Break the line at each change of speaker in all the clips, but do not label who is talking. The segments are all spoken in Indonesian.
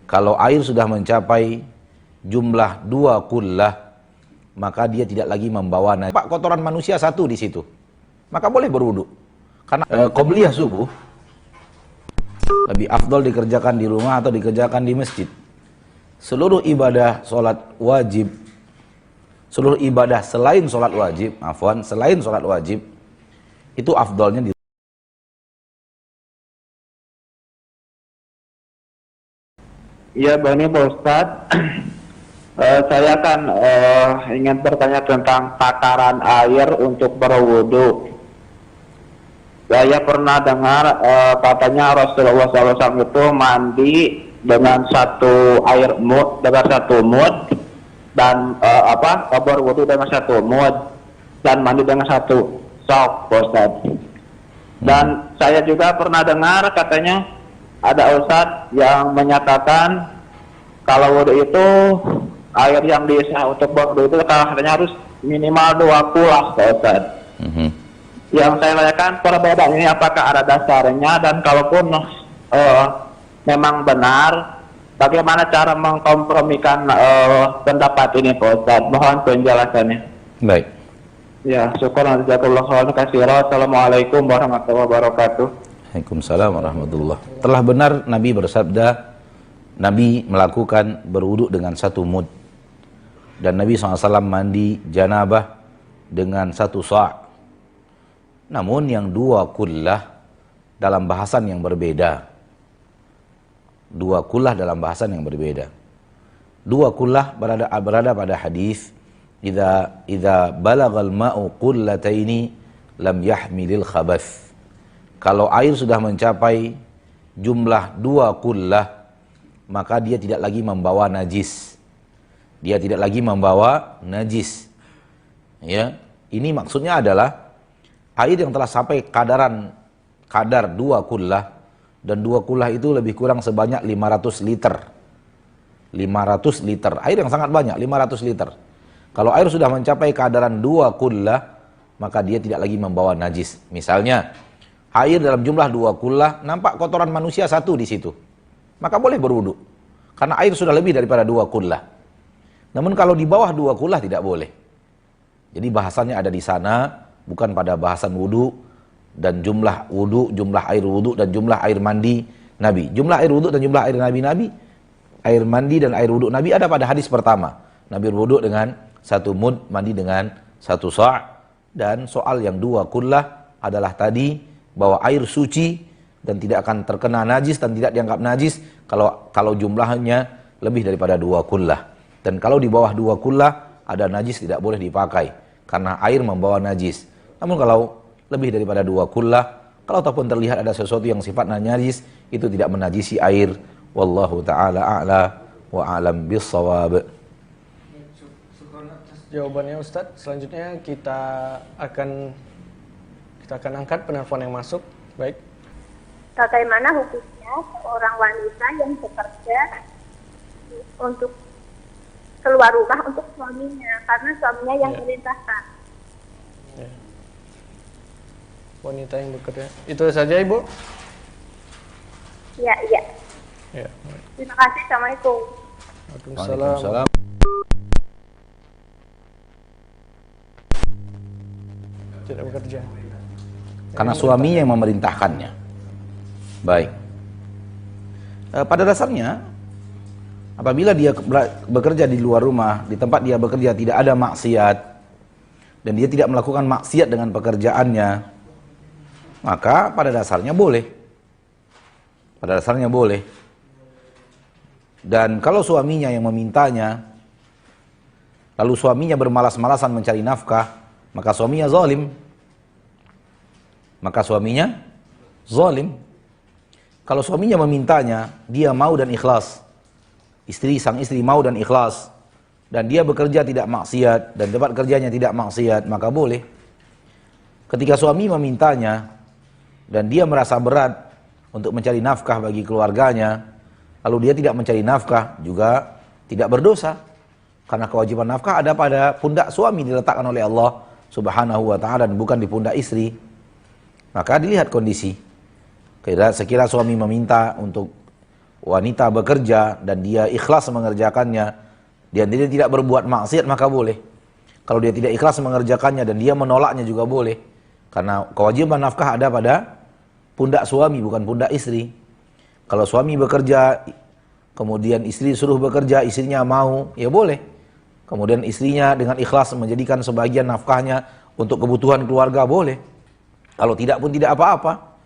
Kalau air sudah mencapai jumlah 2 kullah, maka dia tidak lagi membawa najis. Pak, kotoran manusia satu di situ, maka boleh berwudu. Karena qobliyah subuh lebih afdol dikerjakan di rumah atau dikerjakan di masjid. Seluruh ibadah sholat wajib, seluruh ibadah selain sholat wajib, selain sholat wajib, itu afdolnya di.
Ya, begini Pak Ustadz, saya kan ingin bertanya tentang takaran air untuk berwudu. Saya pernah dengar katanya Rasulullah SAW itu mandi dengan satu air mud, dengan satu mud, dan berwudu dengan satu mud, dan mandi dengan satu sok, Ustadz. Dan saya juga pernah dengar katanya ada Ustadz yang menyatakan kalau wudu itu air yang disah untuk berwudu itu katanya harus minimal 2 kullah, Ustadz. Yang saya tanyakan perbedaan ini apakah ada dasarnya, dan kalaupun memang benar, bagaimana cara mengkompromikan pendapat ini, Pak Ustadz? Mohon penjelasannya.
Baik.
Ya, syukur jazakallahu khairan katsiran. Assalamualaikum warahmatullahi wabarakatuh.
Waalaikumsalam warahmatullahi. Telah benar Nabi bersabda, Nabi melakukan berwudu dengan 1 mud, dan Nabi SAW mandi janabah dengan 1 sa'. Namun yang 2 kullah dalam bahasan yang berbeda. 2 kullah dalam bahasan yang berbeda. 2 kullah berada pada hadis idza balagal ma'u qullataini lam yahmilil khabath. Kalau air sudah mencapai jumlah 2 kullah, maka dia tidak lagi membawa najis. Dia tidak lagi membawa najis. Ya, ini maksudnya adalah air yang telah sampai kadar 2 kullah, dan 2 kullah itu lebih kurang sebanyak 500 liter. 500 liter, air yang sangat banyak, 500 liter. Kalau air sudah mencapai kadaran 2 kullah, maka dia tidak lagi membawa najis. Misalnya, air dalam jumlah 2 kullah, nampak kotoran manusia satu di situ, maka boleh berwudu. Karena air sudah lebih daripada 2 kullah. Namun kalau di bawah 2 kullah tidak boleh. Jadi bahasannya ada di sana, bukan pada bahasan wudu dan jumlah wudu, jumlah air wudu dan jumlah air mandi Nabi. Jumlah air wudu dan jumlah air Nabi, air mandi dan air wudu Nabi ada pada hadis pertama. Nabi berwudu dengan 1 mud, mandi dengan 1 sa'. Dan soal yang 2 kullah adalah tadi bahwa air suci dan tidak akan terkena najis dan tidak dianggap najis kalau jumlahnya lebih daripada 2 kullah. Dan kalau di bawah 2 kullah ada najis tidak boleh dipakai karena air membawa najis. Namun kalau lebih daripada 2 kullah, kalau ataupun terlihat ada sesuatu yang sifatnya najis, itu tidak menajisi air. Wallahu ta'ala a'la wa a'lam bis-shawab.
Syukur atas jawabannya Ustadz. Selanjutnya kita akan angkat penelpon yang masuk. Baik.
Bagaimana hukumnya seorang wanita yang bekerja untuk keluar rumah untuk suaminya, karena suaminya yang merintahkan.
Ya. Wanita yang bekerja. Itu saja, Ibu?
Iya.
Ya.
Terima kasih. Assalamualaikum.
Waalaikumsalam.
Tidak bekerja.
Karena suaminya yang memerintahkannya. Baik. Pada dasarnya, apabila dia bekerja di luar rumah, di tempat dia bekerja tidak ada maksiat, dan dia tidak melakukan maksiat dengan pekerjaannya, maka pada dasarnya boleh. Pada dasarnya boleh. Dan kalau suaminya yang memintanya, lalu suaminya bermalas-malasan mencari nafkah, maka suaminya zalim. Kalau suaminya memintanya, dia mau dan ikhlas. Sang istri mau dan ikhlas, dan dia bekerja tidak maksiat, dan tempat kerjanya tidak maksiat, maka boleh. Ketika suami memintanya, dan dia merasa berat untuk mencari nafkah bagi keluarganya, lalu dia tidak mencari nafkah, juga tidak berdosa. Karena kewajiban nafkah ada pada pundak suami, diletakkan oleh Allah Subhanahu wa ta'ala, dan bukan di pundak istri. Maka dilihat kondisi. Sekira suami meminta untuk wanita bekerja dan dia ikhlas mengerjakannya, dia tidak berbuat maksiat, maka boleh. Kalau dia tidak ikhlas mengerjakannya dan dia menolaknya juga boleh. Karena kewajiban nafkah ada pada pundak suami, bukan pundak istri. Kalau suami bekerja, kemudian istri suruh bekerja, istrinya mau, ya boleh. Kemudian istrinya dengan ikhlas menjadikan sebagian nafkahnya untuk kebutuhan keluarga, boleh. Kalau tidak pun tidak apa-apa.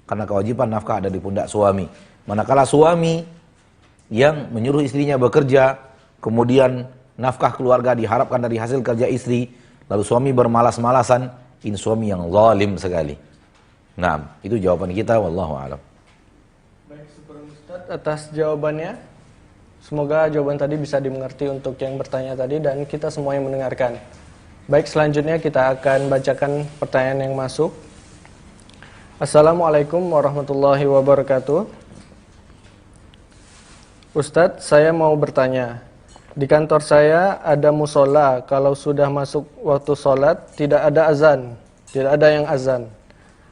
Karena kewajiban nafkah ada di pundak suami. Manakala suami yang menyuruh istrinya bekerja, kemudian nafkah keluarga diharapkan dari hasil kerja istri, lalu suami bermalas-malasan, ini suami yang zalim sekali. Nah, itu jawaban kita, wallahu a'lam.
Baik, syukur Ustaz atas jawabannya. Semoga jawaban tadi bisa dimengerti untuk yang bertanya tadi dan kita semua yang mendengarkan. Baik, selanjutnya kita akan bacakan pertanyaan yang masuk. Assalamualaikum warahmatullahi wabarakatuh. Ustadz, saya mau bertanya. Di kantor saya ada musola, kalau sudah masuk waktu sholat tidak ada azan, tidak ada yang azan.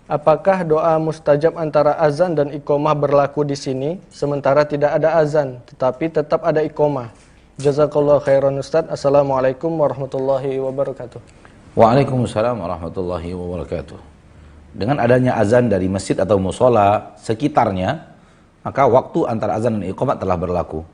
Apakah doa mustajab antara azan dan iqomah berlaku di sini, sementara tidak ada azan, tetapi tetap ada iqomah? Jazakallahu khairan Ustadz. Assalamualaikum warahmatullahi wabarakatuh.
Waalaikumsalam warahmatullahi wabarakatuh. Dengan adanya azan dari masjid atau musola sekitarnya, maka waktu antara azan dan iqamah telah berlaku.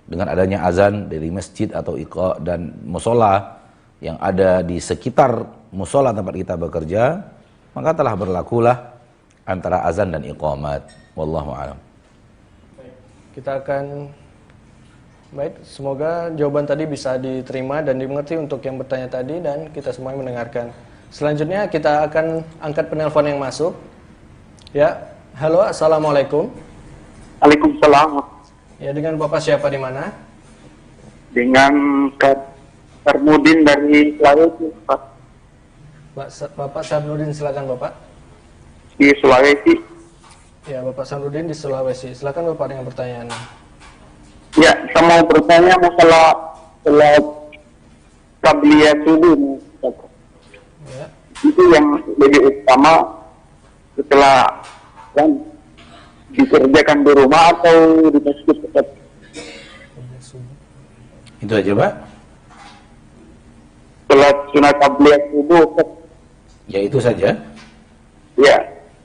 Dengan adanya azan dari masjid atau dan musola yang ada di sekitar musola tempat kita bekerja, maka telah berlakulah antara azan dan iqamat. Wallahu a'lam.
Kita akan semoga jawaban tadi bisa diterima dan dimengerti untuk yang bertanya tadi dan kita semua yang mendengarkan. Selanjutnya kita akan angkat penelpon yang masuk. Ya, halo, assalamualaikum.
Waalaikumsalam.
Ya, dengan Bapak siapa di mana?
Dengan Sarmudin dari Sulawesi, Pak.
Bapak Sarmudin, silakan Bapak.
Di Sulawesi.
Ya, Bapak Sarmudin di Sulawesi. Silakan Bapak dengan pertanyaannya.
Ya, saya mau bertanya masalah qabliyah subuh.
Ya.
Itu yang lebih utama setelah kan dikerjakan di rumah atau di masjid tetap?
Itu aja, Pak.
Salat sunat qabliyah subuh.
Ya, itu saja.
Ya.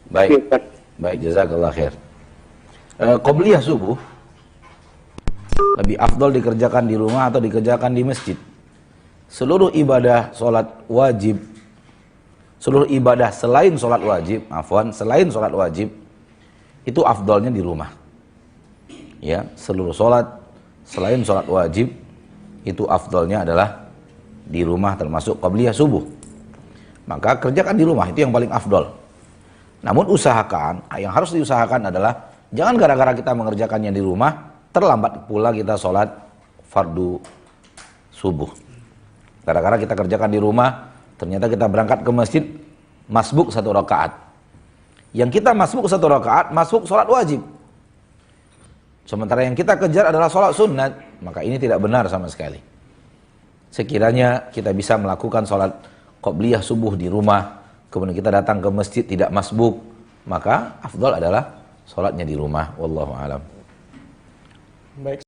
Baik.
Ustaz.
Baik, jazakallah khair. Qabliyah subuh lebih afdol dikerjakan di rumah atau dikerjakan di masjid. Seluruh ibadah sholat wajib, seluruh ibadah selain sholat wajib, selain sholat wajib, itu afdolnya di rumah. Ya, seluruh sholat selain sholat wajib, itu afdolnya adalah di rumah, termasuk qabliyah subuh. Maka kerjakan di rumah, itu yang paling afdol. Namun usahakan, yang harus diusahakan adalah jangan gara-gara kita mengerjakannya di rumah, terlambat pula kita sholat fardu subuh. Gara-gara kita kerjakan di rumah, ternyata kita berangkat ke masjid, masbuk 1 rakaat. Yang kita masbuk 1 rakaat, masbuk sholat wajib. Sementara yang kita kejar adalah sholat sunat, maka ini tidak benar sama sekali. Sekiranya kita bisa melakukan sholat qabliyah subuh di rumah, kemudian kita datang ke masjid tidak masbuk, maka afdal adalah sholatnya di rumah. Wallahu a'lam.
Baik,